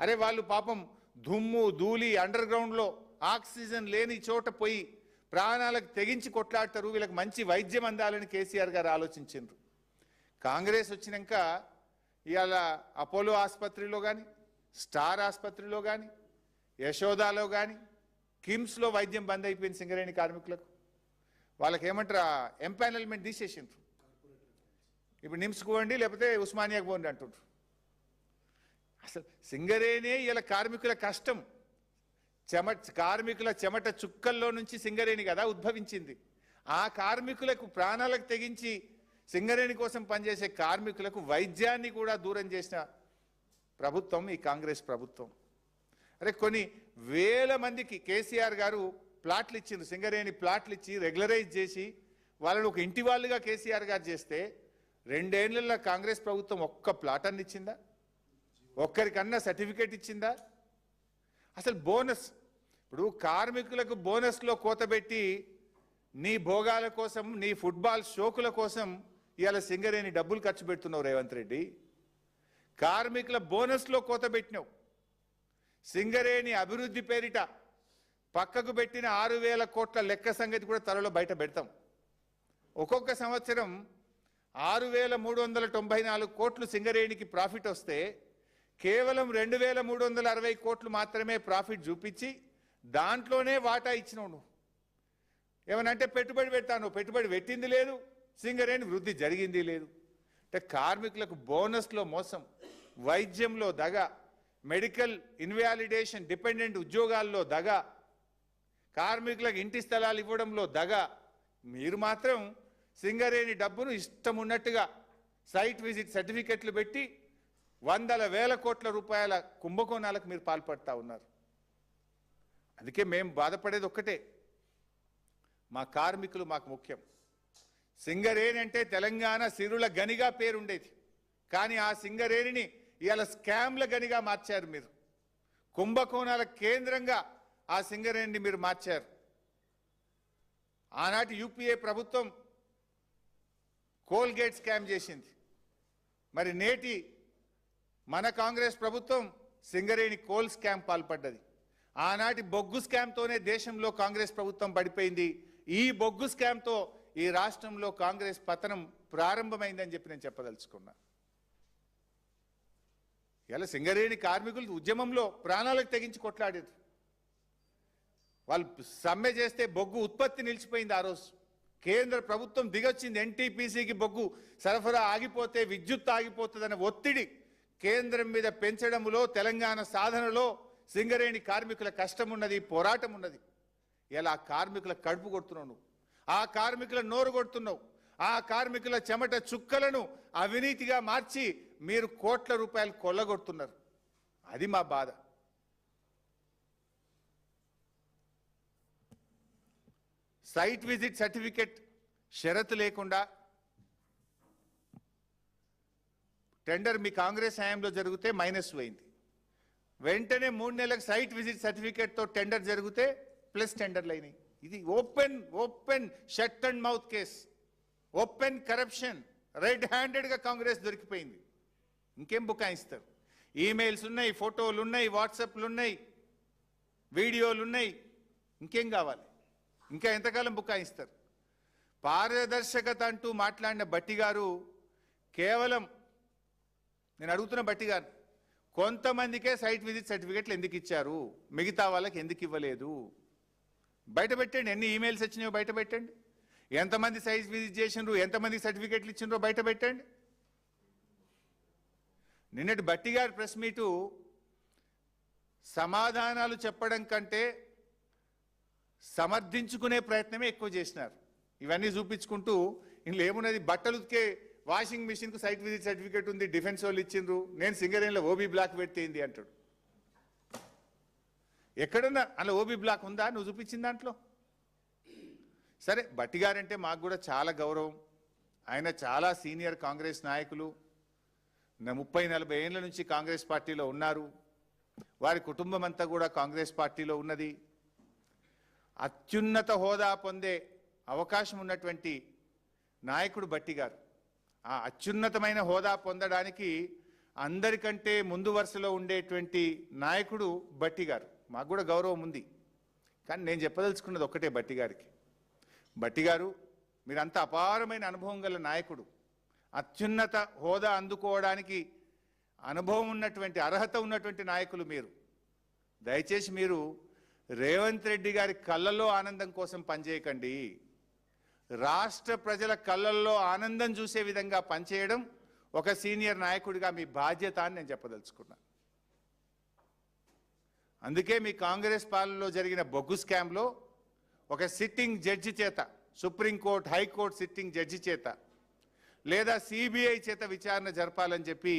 అరే వాళ్ళు పాపం దుమ్ము ధూళి అండర్ గ్రౌండ్లో ఆక్సిజన్ లేని చోట పోయి ప్రాణాలకు తెగించి కొట్లాడతారు. వీళ్ళకి మంచి వైద్యం అందాలని కేసీఆర్ గారు ఆలోచించారు. కాంగ్రెస్ వచ్చినాక ఇవాళ అపోలో ఆసుపత్రిలో కానీ, స్టార్ ఆసుపత్రిలో కానీ, యశోదాలో కానీ, కిమ్స్లో వైద్యం బంద్ అయిపోయింది సింగరేణి కార్మికులకు. వాళ్ళకి ఏమంటారు, ఎంపానల్మెంట్ తీసేసిండ్రు. ఇప్పుడు నిమ్స్కు పోండి లేకపోతే ఉస్మానియాకు పోండి అంటుండ్రు. అసలు సింగరేణి ఇలా కార్మికుల కష్టం, కార్మికుల చెమట చుక్కల్లో నుంచి సింగరేణి కదా ఉద్భవించింది. ఆ కార్మికులకు ప్రాణాలకు తెగించి సింగరేణి కోసం పనిచేసే కార్మికులకు వైద్యాన్ని కూడా దూరం చేసిన ప్రభుత్వం ఈ కాంగ్రెస్ ప్రభుత్వం. అరే కొన్ని వేల మందికి కేసీఆర్ గారు ప్లాట్లు ఇచ్చిండ్రు, సింగరేణి ప్లాట్లు ఇచ్చి రెగ్యులరైజ్ చేసి వాళ్ళని ఒక ఇంటి వాళ్ళుగా కేసీఆర్ గారు చేస్తే 2 ఏళ్లలో కాంగ్రెస్ ప్రభుత్వం ఒక్క ప్లాట్ అన్ని ఇచ్చిందా? ఒక్కరికన్నా సర్టిఫికేట్ ఇచ్చిందా? అసలు బోనస్, ఇప్పుడు కార్మికులకు బోనస్లో కోతబెట్టి నీ భోగాల కోసం, నీ ఫుట్బాల్ షోకుల కోసం ఇవాళ సింగరేణి డబ్బులు ఖర్చు పెడుతున్నావు రేవంత్ రెడ్డి. కార్మికుల బోనస్లో కోతబెట్టినావు. సింగరేణి అభివృద్ధి పేరిట పక్కకు పెట్టిన 6,000 కోట్ల లెక్క సంగతి కూడా త్వరలో బయట పెడతాం. ఒక్కొక్క సంవత్సరం 6,394 కోట్లు సింగరేణికి ప్రాఫిట్ వస్తే కేవలం 2,360 కోట్లు మాత్రమే ప్రాఫిట్ చూపించి దాంట్లోనే వాటా ఇచ్చినావు నువ్వు. ఏమనంటే పెట్టుబడి పెడతాను, పెట్టుబడి పెట్టింది లేదు, సింగరేణి వృద్ధి జరిగింది లేదు. అంటే కార్మికులకు బోనస్లో మోసం, వైద్యంలో దగ, మెడికల్ ఇన్వాలిడేషన్ డిపెండెంట్ ఉద్యోగాల్లో దగ, కార్మికులకు ఇంటి స్థలాలు ఇవ్వడంలో దగ. మీరు మాత్రం సింగరేణి డబ్బును ఇష్టం ఉన్నట్టుగా సైట్ విజిట్ సర్టిఫికెట్లు పెట్టి వందల వేల కోట్ల రూపాయల కుంభకోణాలకు మీరు పాల్పడతా ఉన్నారు. అందుకే మేము బాధపడేది ఒక్కటే, మా కార్మికులు మాకు ముఖ్యం. సింగరేణి అంటే తెలంగాణ సిరుల గనిగా పేరుండేది, కానీ ఆ సింగరేణిని ఇవాళ స్కామ్ల గనిగా మార్చారు మీరు. కుంభకోణాల కేంద్రంగా ఆ సింగరేణిని మీరు మార్చారు. ఆనాటి యూపీఏ ప్రభుత్వం కోల్గేట్ స్కామ్ చేసింది, మరి నేటి మన కాంగ్రెస్ ప్రభుత్వం సింగరేణి కోల్ స్కామ్ పాల్పడ్డది. ఆనాటి బొగ్గు స్కామ్తోనే దేశంలో కాంగ్రెస్ ప్రభుత్వం పడిపోయింది. ఈ బొగ్గు స్కామ్తో ఈ రాష్ట్రంలో కాంగ్రెస్ పతనం ప్రారంభమైందని చెప్పి నేను చెప్పదలుచుకున్నా. ఇలా సింగరేణి కార్మికులు ఉద్యమంలో ప్రాణాలకు తెగించి కొట్లాడారు. వాళ్ళు సమ్మె చేస్తే బొగ్గు ఉత్పత్తి నిలిచిపోయింది. ఆ రోజు కేంద్ర ప్రభుత్వం దిగొచ్చింది. ఎన్టీపీసీకి బొగ్గు సరఫరా ఆగిపోతే విద్యుత్ ఆగిపోతుందన్న ఒత్తిడి కేంద్రం మీద పెంచడంలో, తెలంగాణ సాధనలో సింగరేణి కార్మికుల కష్టం ఉన్నది, పోరాటం ఉన్నది. ఇలా ఆ కార్మికుల కడుపు కొడుతున్నావు నువ్వు, ఆ కార్మికుల నోరు కొడుతున్నావు, ఆ కార్మికుల చెమట చుక్కలను అవినీతిగా మార్చి మీరు కోట్ల రూపాయలు కొల్లగొడుతున్నారు. అది మా బాధ. సైట్ విజిట్ సర్టిఫికెట్ షరతు లేకుండా టెండర్ మీ కాంగ్రెస్ హయాంలో జరిగితే మైనస్ పోయింది. వెంటనే 3 నెలలకు సైట్ విజిట్ సర్టిఫికెట్తో టెండర్ జరిగితే ప్లస్ టెండర్లు అయినాయి. ఇది open shut and mouth case, open corruption. Red హ్యాండెడ్గా కాంగ్రెస్ దొరికిపోయింది. ఇంకేం బుకాయిస్తారు? ఈమెయిల్స్ ఉన్నాయి, ఫోటోలు ఉన్నాయి, వాట్సాప్లు ఉన్నాయి, వీడియోలు ఉన్నాయి. ఇంకేం కావాలి? ఇంకా ఎంతకాలం బుకాయిస్తారు? పారదర్శకత అంటూ మాట్లాడిన బట్టి గారు కేవలం, నేను అడుగుతున్న బట్టి గారు, కొంతమందికే సైట్ విజిట్ సర్టిఫికెట్లు ఎందుకు ఇచ్చారు, మిగతా వాళ్ళకి ఎందుకు ఇవ్వలేదు? బయట పెట్టండి. ఎన్ని ఈమెయిల్స్ వచ్చినాయో బయట పెట్టండి. ఎంతమంది సైట్ విజిట్ చేసినారు, ఎంతమందికి సర్టిఫికెట్లు ఇచ్చినారో బయట పెట్టండి. నిన్నటి బట్టి గారి ప్రెస్ మీటు సమాధానాలు చెప్పడం కంటే సమర్థించుకునే ప్రయత్నమే ఎక్కువ చేసినారు. ఇవన్నీ చూపించుకుంటూ ఇందులో ఏమున్నది, బట్టలు ఉతికే వాషింగ్ మిషన్కు సైట్ విజిట్ సర్టిఫికేట్ ఉంది, డిఫెన్స్ వాళ్ళు ఇచ్చిండ్రు, నేను సింగరేణిలో ఓబీ బ్లాక్ పెట్టేంది అంటాడు. ఎక్కడన్నా అలా ఓబీ బ్లాక్ ఉందా నువ్వు చూపించిన దాంట్లో? సరే, బట్టి గారంటే మాకు కూడా చాలా గౌరవం. ఆయన చాలా సీనియర్ కాంగ్రెస్ నాయకులు, 30-40 ఏళ్ళ నుంచి కాంగ్రెస్ పార్టీలో ఉన్నారు. వారి కుటుంబం అంతా కూడా కాంగ్రెస్ పార్టీలో ఉన్నది. అత్యున్నత హోదా పొందే అవకాశం ఉన్నటువంటి నాయకుడు బట్టి గారు. ఆ అత్యున్నతమైన హోదా పొందడానికి అందరికంటే ముందు వరుసలో ఉండేటువంటి నాయకుడు భట్టి గారు. మాకు కూడా గౌరవం ఉంది, కానీ నేను చెప్పదలుచుకున్నది ఒక్కటే భట్టి గారికి. భట్టి గారు, మీరంత అపారమైన అనుభవం గల నాయకుడు, అత్యున్నత హోదా అందుకోవడానికి అనుభవం ఉన్నటువంటి, అర్హత ఉన్నటువంటి నాయకులు మీరు. దయచేసి మీరు రేవంత్ రెడ్డి గారి కళ్ళల్లో ఆనందం కోసం పనిచేయకండి. రాష్ట్ర ప్రజల కళ్ళల్లో ఆనందం చూసే విధంగా పనిచేయడం ఒక సీనియర్ నాయకుడిగా మీ బాధ్యత అని నేను చెప్పదలుచుకున్నా. అందుకే మీ కాంగ్రెస్ పాలనలో జరిగిన బొగ్గు స్కామ్లో ఒక సిట్టింగ్ జడ్జి చేత, సుప్రీంకోర్టు, హైకోర్టు సిట్టింగ్ జడ్జి చేత లేదా సిబిఐ చేత విచారణ జరపాలని చెప్పి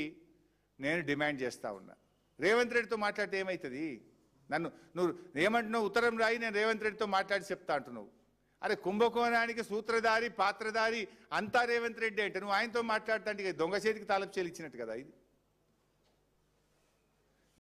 నేను డిమాండ్ చేస్తా ఉన్నా. రేవంత్ రెడ్డితో మాట్లాడితే ఏమవుతుంది? నువ్వు ఏమంటున్నావు? ఉత్తరం రాయి, నేను రేవంత్ రెడ్డితో మాట్లాడి చెప్తా అంటున్నావు. అరే, కుంభకోణానికి సూత్రధారి, పాత్రధారి అంతా రేవంత్ రెడ్డి అంటే నువ్వు ఆయనతో మాట్లాడటానికి దొంగ చేతికి తాలపు చేలు ఇచ్చినట్టు కదా ఇది.